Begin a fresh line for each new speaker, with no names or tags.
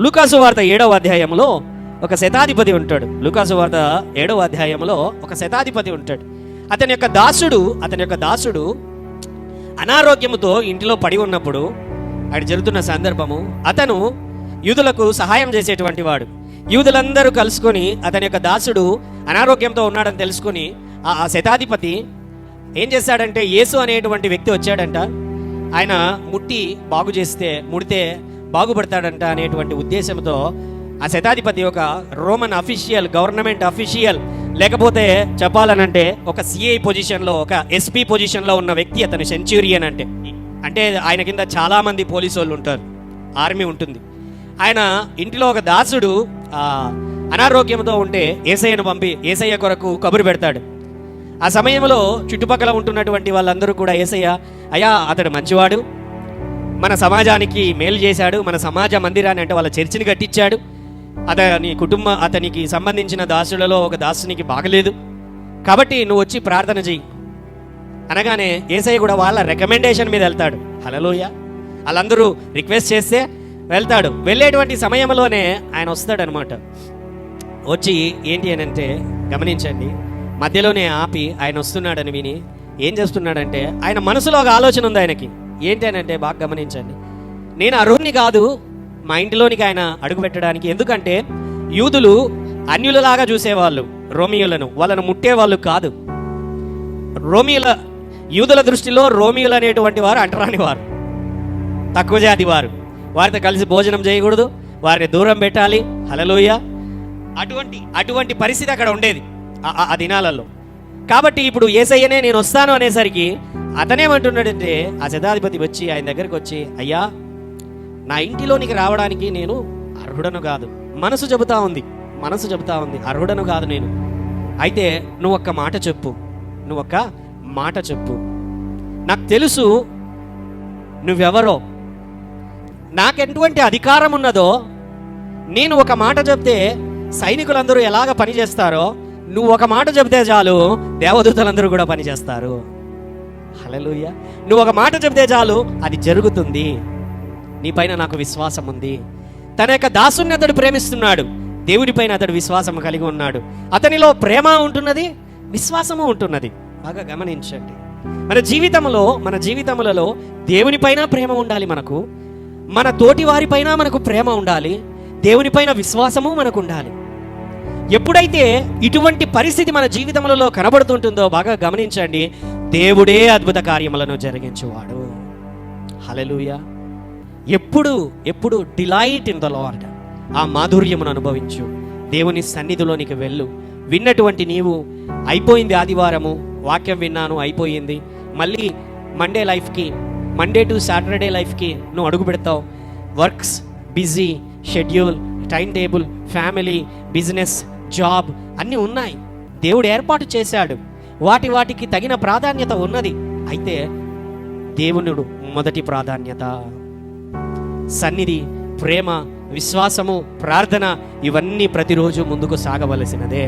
లూకాసు వార్త 7వ అధ్యాయంలో ఒక శతాధిపతి ఉంటాడు. లూకాసు వార్త 7వ అధ్యాయంలో ఒక శతాధిపతి ఉంటాడు. అతని యొక్క దాసుడు అనారోగ్యముతో ఇంటిలో పడి ఉన్నప్పుడు అక్కడ జరుగుతున్న సందర్భము, అతను యూదులకు సహాయం చేసేటువంటి వాడు. యూదులందరూ కలుసుకొని అతని యొక్క దాసుడు అనారోగ్యంతో ఉన్నాడని తెలుసుకొని ఆ శతాధిపతి ఏం చేశాడంటే, యేసు అనేటువంటి వ్యక్తి వచ్చాడంట, ఆయన ముడితే బాగుపడతాడంట అనేటువంటి ఉద్దేశంతో ఆ శతాధిపతి ఒక రోమన్ అఫీషియల్, గవర్నమెంట్ అఫీషియల్, లేకపోతే చెప్పాలనంటే ఒక సిఐ పొజిషన్లో, ఒక ఎస్పీ పొజిషన్లో ఉన్న వ్యక్తి అతను. సెంచూరియన్ అంటే ఆయన కింద చాలామంది పోలీసు వాళ్ళు ఉంటారు, ఆర్మీ ఉంటుంది. ఆయన ఇంటిలో ఒక దాసుడు అనారోగ్యంతో ఉంటే యేసయ్యను పంపి యేసయ్య కొరకు కబురు పెడతాడు. ఆ సమయంలో చుట్టుపక్కల ఉంటున్నటువంటి వాళ్ళందరూ కూడా, యేసయ్య అయ్యా అతడు మంచివాడు, మన సమాజానికి మేలు చేశాడు, మన సమాజ మందిరాన్ని అంటే వాళ్ళ చర్చిని కట్టించాడు, అతనికి సంబంధించిన దాసులలో ఒక దాసునికి బాగలేదు, కాబట్టి నువ్వు వచ్చి ప్రార్థన చెయ్యి అనగానే యేసయ్య కూడా వాళ్ళ రికమెండేషన్ మీద వెళ్తాడు. హల్లెలూయా. వాళ్ళందరూ రిక్వెస్ట్ చేస్తే వెళ్తాడు. వెళ్ళేటువంటి సమయంలోనే ఆయన వస్తాడనమాట. వచ్చి ఏంటి అని అంటే గమనించండి, మధ్యలోనే ఆపి ఆయన వస్తున్నాడని విని ఏం చేస్తున్నాడంటే, ఆయన మనసులో ఒక ఆలోచన ఉంది ఆయనకి. ఏంటి అని అంటే బాగా గమనించండి, నేను అర్హుణ్ణి కాదు మా ఇంటిలోనికి ఆయన అడుగు పెట్టడానికి. ఎందుకంటే యూదులు అన్యులలాగా చూసేవాళ్ళు రోమియోలను, వాళ్ళను ముట్టేవాళ్ళు కాదు. యూదుల దృష్టిలో రోమియోలు అనేటువంటి వారు అంటరాని వారు, తక్కువ జాతి వారు, వారితో కలిసి భోజనం చేయకూడదు, వారిని దూరం పెట్టాలి. హల్లెలూయా. అటువంటి పరిస్థితి అక్కడ ఉండేది ఆ దినాలలో. కాబట్టి ఇప్పుడు యేసయ్యనే నేను వస్తాను అనేసరికి అతనేమంటున్నాడంటే, ఆ శతాధిపతి వచ్చి ఆయన దగ్గరికి వచ్చి, అయ్యా నా ఇంటిలోనికి రావడానికి నేను అర్హుడను కాదు. మనసు చెబుతా ఉంది అర్హుడను కాదు నేను. అయితే నువ్వు ఒక్క మాట చెప్పు, నాకు తెలుసు నువ్వెవరో, నాకెటువంటి అధికారం ఉన్నదో. నేను ఒక మాట చెప్తే సైనికులందరూ ఎలాగ పనిచేస్తారో, నువ్వు ఒక మాట చెప్తే చాలు దేవదూతలందరూ కూడా పనిచేస్తారు. హల్లెలూయా. నువ్వు ఒక మాట చెప్తే చాలు అది జరుగుతుంది. నీ పైన నాకు విశ్వాసం ఉంది. తన యొక్క దాసుని అతడు ప్రేమిస్తున్నాడు, దేవుడిపైన అతడు విశ్వాసం కలిగి ఉన్నాడు. అతనిలో ప్రేమ ఉంటున్నది, విశ్వాసము ఉంటున్నది. బాగా గమనించండి, మన జీవితములలో దేవునిపైన ప్రేమ ఉండాలి, మన తోటి వారిపైన మనకు ప్రేమ ఉండాలి, దేవునిపైన విశ్వాసము మనకు ఉండాలి. ఎప్పుడైతే ఇటువంటి పరిస్థితి మన జీవితములలో కనబడుతుంటుందో బాగా గమనించండి, దేవుడే అద్భుత కార్యములను జరిగించేవాడు. హల్లెలూయా. ఎప్పుడు డిలైట్ ఇన్ ద లార్డ్, ఆ మాధుర్యమును అనుభవించు, దేవుని సన్నిధిలోనికి వెళ్ళు. విన్నటువంటి నీవు అయిపోయింది, ఆదివారము వాక్యం విన్నాను అయిపోయింది, మళ్ళీ మండే టు సాటర్డే లైఫ్కి నువ్వు అడుగు పెడతావు. Works, busy schedule, time table, family, business, job అన్నీ ఉన్నాయి, దేవుడు ఏర్పాటు చేశాడు. వాటికి తగిన ప్రాధాన్యత ఉన్నది. అయితే దేవునుడు మొదటి ప్రాధాన్యత. సన్నిధి, ప్రేమ, విశ్వాసము, ప్రార్థన ఇవన్నీ ప్రతిరోజు ముందుకు సాగవలసినదే.